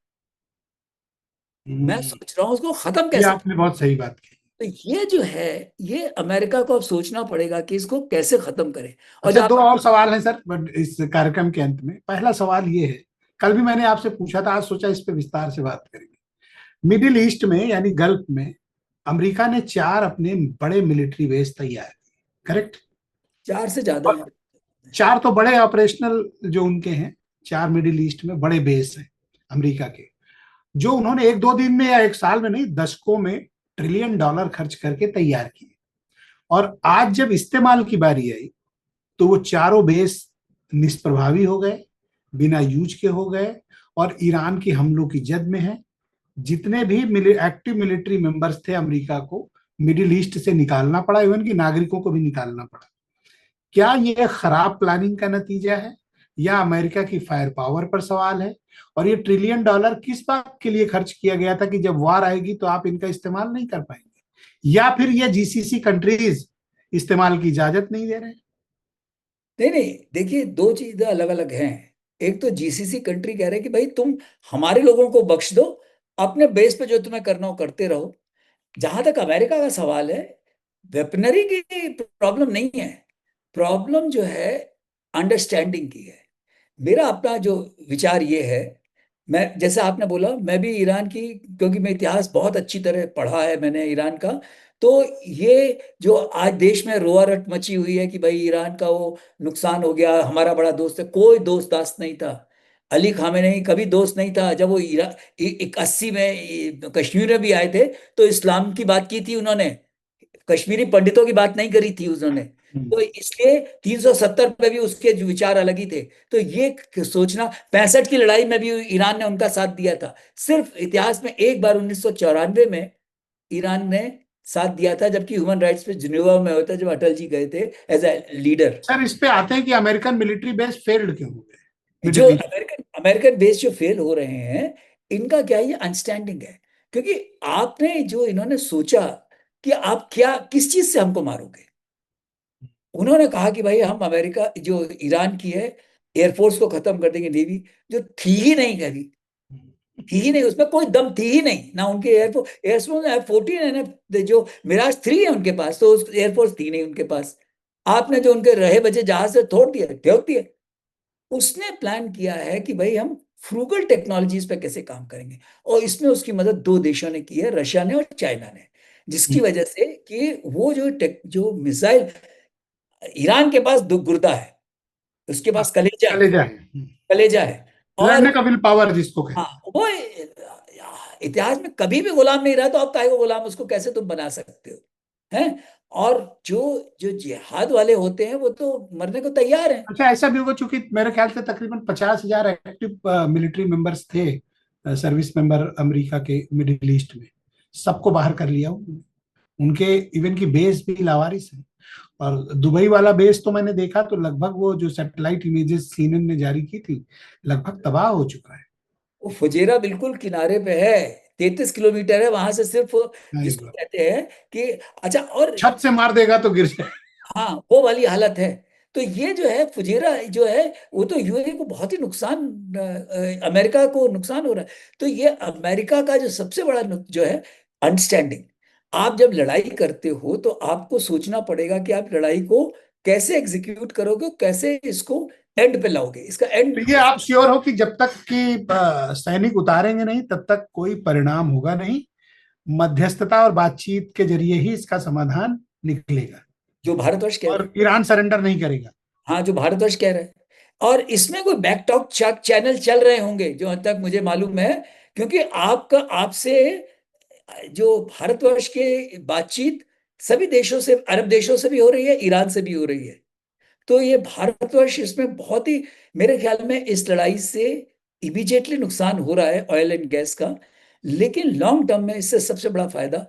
मैं हम्म, सोच रहा हूं उसको खत्म ये कैसे किया। आपने बहुत सही बात की। तो ये जो है, ये अमेरिका को अब सोचना पड़ेगा कि इसको कैसे खत्म करें। और अच्छा, जो दो आप, और सवाल हैं सर बट इस कार्यक्रम के अंत में। पहला सवाल ये है, कल भी मैंने आपसे पूछा था, आज सोचा इस पे विस्तार से बात करेंगे। मिडिल ईस्ट में यानी गल्फ में अमेरिका ने 4 अपने बड़े मिलिट्री बेस तैयार किए, करेक्ट। 4 से ज्यादा और है। 4 तो बड़े ऑपरेशनल जो उनके हैं, 4 मिडिल ईस्ट में बड़े बेस हैं अमेरिका के, जो उन्होंने 1-2 दिन में या 1 साल में नहीं, दशकों में $1 ट्रिलियन खर्च करके तैयार किए। और आज जब इस्तेमाल की बारी आई तो वो चारों बेस निष्प्रभावी हो गए, बिना यूज के हो गए, और ईरान के हमलों की जद में है। जितने भी एक्टिव मिलिट्री मेंबर्स थे अमेरिका को मिडिल ईस्ट से निकालना पड़ा, इवन की नागरिकों को भी निकालना पड़ा। क्या ये खराब प्लानिंग का नतीजा है या अमेरिका की फायर पावर पर सवाल है? और ये $1 ट्रिलियन किस बात के लिए खर्च किया गया था कि जब वार आएगी तो आप इनका इस्तेमाल नहीं कर पाएंगे, या फिर ये जीसीसी कंट्रीज इस्तेमाल की इजाजत नहीं दे रहे हैं? नहीं नहीं, देखिए दो चीजें अलग अलग हैं। एक तो जीसीसी कंट्री कह रहे हैं कि भाई तुम हमारे लोगों को बख्श दो, अपने बेस पे जो तुम्हें करना हो करते रहो। जहां तक अमेरिका का सवाल है, वेपनरी की प्रॉब्लम नहीं है, प्रॉब्लम जो है अंडरस्टैंडिंग की है। मेरा अपना जो विचार ये है, मैं जैसे आपने बोला, मैं भी ईरान की, क्योंकि मैं इतिहास बहुत अच्छी तरह पढ़ा है मैंने ईरान का। तो ये जो आज देश में रोआ रट मची हुई है कि भाई ईरान का वो नुकसान हो गया, हमारा बड़ा दोस्त है, कोई दोस्त दास्त नहीं था। अली खामेनेई कभी दोस्त नहीं था। जब वो 81 में कश्मीर में भी आए थे, तो इस्लाम की बात की थी उन्होंने, कश्मीरी पंडितों की बात नहीं करी थी उन्होंने। तो इसलिए 370 पे भी उसके जो विचार अलग ही थे। तो ये सोचना, 65 की लड़ाई में भी ईरान ने उनका साथ दिया था। सिर्फ इतिहास में एक बार 1994 में ईरान ने साथ दिया था, जबकि ह्यूमन राइट्स पे जिनेवा में होता, जब अटल जी गए थे एज ए लीडर। सर इस पे आते हैं कि अमेरिकन मिलिट्री बेस फेल्ड क्यों हो गए जो middle east. American American base जो फेल हो रहे हैं, इनका क्या है, ये अंडरस्टैंडिंग है। क्योंकि आपने जो इन्होंने सोचा कि आप क्या किस चीज से हमको मारोगे। उन्होंने कहा कि भाई हम अमेरिका जो ईरान की है एयरफोर्स को खत्म कर देंगे, नेवी जो थी ही नहीं कभी, थी ही नहीं, उसमें कोई दम थी ही नहीं ना उनके एयरफोर्स। एयरफोर्स F-14 है ना, जो मिराज 3 है उनके पास, तो उस एयरफोर्स थी नहीं उनके पास। आपने जो उनके रहे बचे जहाज से तोड़ दिया, ठोक दिया। उसने प्लान किया है कि भाई हम फ्रूगल टेक्नोलॉजीज पे कैसे काम करेंगे। और इसमें उसकी मदद दो देशों ने की है, रशिया ने और चाइना ने। जिसकी वजह से कि वो जो मिसाइल, ईरान के पास दो गुर्दा है, उसके पास कलेजा है, चले जाए। कलेजा है। और लड़ने का विल पावर जिसको कहते हाँ, हैं। वो इतिहास में कभी भी गुलाम नहीं रहा, तो आप काहे को गुलाम, उसको कैसे तुम बना सकते हो? हैं? और जो जो जिहाद वाले होते हैं वो तो मरने को तैयार हैं। अच्छा, ऐसा भी होगा चूंकि मेरे ख्याल से तकरीबन 50,000 एक्टिव मिलिट्री मेंबर्स थे, सर्विस मेंबर अमेरिका के मिडिल ईस्ट में। सबको बाहर कर लिया उन्होंने। उनके इवन की बेस भी लावारिस है। और दुबई वाला बेस तो मैंने देखा तो लगभग वो जो सैटेलाइट इमेजेस सीएनएन ने जारी की थी, लगभग तबाह हो चुका है। वो फुजेरा बिल्कुल किनारे पे है, 33 किलोमीटर है वहां से सिर्फ, नहीं जिसको बात। कहते हैं कि, अच्छा, और छत से मार देगा तो गिर जाए। हाँ, वो वाली हालत है। तो ये जो है फुजेरा जो है, वो तो यूएई को बहुत ही नुकसान, अमेरिका को नुकसान हो रहा है। तो ये अमेरिका का जो सबसे बड़ा जो है अंडरस्टैंडिंग। आप जब लड़ाई करते हो तो आपको सोचना पड़ेगा कि आप लड़ाई को कैसे एग्जीक्यूट करोगे, कैसे इसको एंड पे लाओगे, इसका एंड। तो ये आप श्योर हो कि जब तक कि सैनिक उतारेंगे नहीं तब तक कोई परिणाम होगा नहीं, मध्यस्थता और बातचीत के जरिए ही इसका समाधान निकलेगा, जो भारतवर्ष कह रहा है। और ईरान सरेंडर नहीं करेगा। हाँ, जो भारतवर्ष कह रहा है। और इसमें कोई बैकटॉक चैनल चल रहे होंगे जो हद तक मुझे मालूम है, क्योंकि आपका आपसे जो भारतवर्ष के बातचीत सभी देशों से, अरब देशों से भी हो रही है, ईरान से भी हो रही है। तो ये भारतवर्ष इसमें बहुत ही, मेरे ख्याल में इस लड़ाई से इमीडिएटली नुकसान हो रहा है ऑयल एंड गैस का, लेकिन लॉन्ग टर्म में इससे सबसे बड़ा फायदा,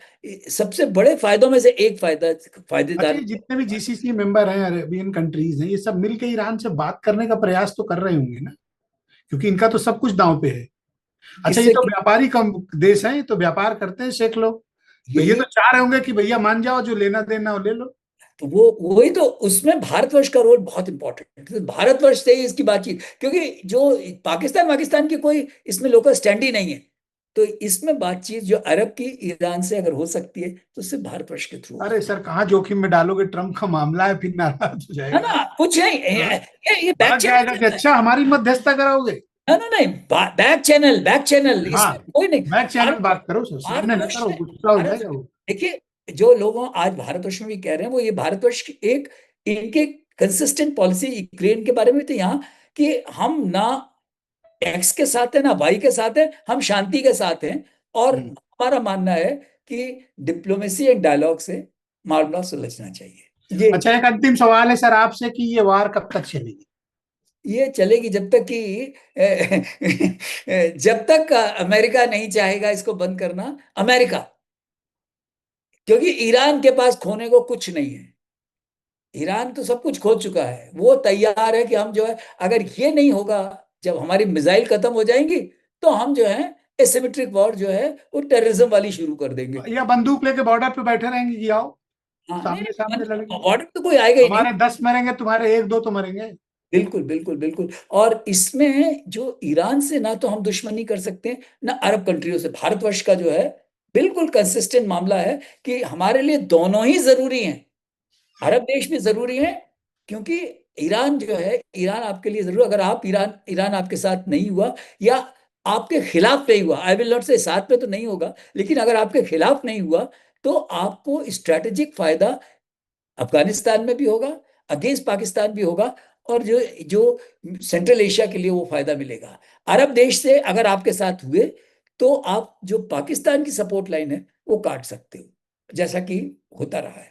सबसे बड़े फायदों में से एक फायदा, अच्छा, फायदेदार। ये जितने भी जीसीसी मेंबर हैं, अरेबियन कंट्रीज हैं, ये सब मिलकर ईरान से बात करने का प्रयास तो कर रहे होंगे ना, क्योंकि इनका तो सब कुछ दांव पे है। अच्छा, ये किससे तो व्यापारी कम देश हैं, ये तो व्यापार करते हैं शेख लोग, तो ये यही, तो चाह रहे होंगे कि भैया मान जाओ, जो लेना देना हो ले लो। तो वो वही तो, उसमें भारतवर्ष का रोल बहुत इंपॉर्टेंट है। भारतवर्ष से ही इसकी बातचीत, क्योंकि जो पाकिस्तान की कोई इसमें लोकल स्टैंड ही नहीं है। तो इसमें बातचीत जो अरब की ईरान से अगर हो सकती है तो सिर्फ भारतवर्ष के थ्रू अरे सर, कहाँ जोखिम में डालोगे, ट्रम्प का मामला है, फिर नाराज हो है जाएगा। ना, कुछ नहीं। हाँ? ये बैक भाग चैनल जाएगा कि चलता है। अच्छा हमारी मध्यस्थता कराओगे। ना ना नहीं, बैक चैनल हाँ, इसमें कोई नहीं। बैक चैनल भारत बात करो सर, सामने न भारतवर्ष करो, में, गुस्सा हो भारत जाएगा वो। देखिए, जो लोगों आज भारतवर्ष में भी कह रहे हैं वो ये भारतवर्ष की एक, इनके कंसिस्टेंट पॉलिसी यूक्रेन के बारे में तो यहाँ, कि हम ना एक्स के साथ है ना वाई के साथ है, हम शांति के साथ हैं। और हम्म। हमारा मानना है कि डिप्लोमेसी एंड डायलॉग से मामला सुलझना चाहिए। ये अच्छा, एक अंतिम सवाल है सर आपसे कि ये वार कब तक चलेगी? ये चलेगी जब तक कि जब तक अमेरिका नहीं चाहेगा इसको बंद करना। अमेरिका, क्योंकि ईरान के पास खोने को कुछ नहीं है। ईरान तो सब कुछ खो चुका है, वो तैयार है कि हम जो है, अगर ये नहीं होगा, जब हमारी मिसाइल खत्म हो जाएंगी तो हम जो है एसिमेट्रिक वॉर जो है वो टेररिज्म वाली शुरू कर देंगे। या बंदूक लेके बॉर्डर पे बैठे रहेंगे कि आओ हाँ, नहीं सामने सामने नहीं, लड़ेंगे, बॉर्डर तो कोई आएगा ही नहीं। हमारे 10 मरेंगे, तुम्हारे एक दो तो मरेंगे। बिल्कुल बिल्कुल बिल्कुल। और इसमें जो ईरान से ना तो हम दुश्मनी कर सकते हैं ना अरब कंट्रियों से। भारतवर्ष का जो है बिल्कुल कंसिस्टेंट मामला है कि हमारे लिए दोनों ही जरूरी हैं। अरब देश भी जरूरी है, क्योंकि ईरान जो है, ईरान आपके लिए जरूर, अगर आप ईरान ईरान आपके साथ नहीं हुआ या आपके खिलाफ नहीं हुआ, आई विल नॉट से साथ में तो नहीं होगा, लेकिन अगर आपके खिलाफ नहीं हुआ तो आपको स्ट्रेटेजिक फायदा अफगानिस्तान में भी होगा, अगेंस्ट पाकिस्तान भी होगा, और जो जो सेंट्रल एशिया के लिए वो फायदा मिलेगा। अरब देश से अगर आपके साथ हुए तो आप जो पाकिस्तान की सपोर्ट लाइन है वो काट सकते हो, जैसा कि होता रहा है।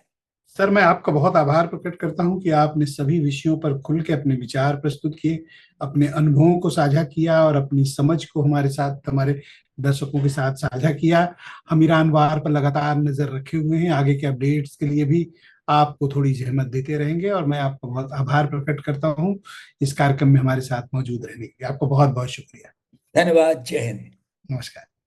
सर, मैं आपका बहुत आभार प्रकट करता हूं कि आपने सभी विषयों पर खुल के अपने विचार प्रस्तुत किए, अपने अनुभवों को साझा किया और अपनी समझ को हमारे साथ, हमारे दर्शकों के साथ साझा किया। हम ईरान वार पर लगातार नजर रखे हुए हैं, आगे के अपडेट्स के लिए भी आपको थोड़ी जहमत देते रहेंगे, और मैं आपका बहुत आभार प्रकट करता हूं इस कार्यक्रम में हमारे साथ मौजूद रहने के लिए। आपको बहुत बहुत शुक्रिया। धन्यवाद। जय हिंद। नमस्कार।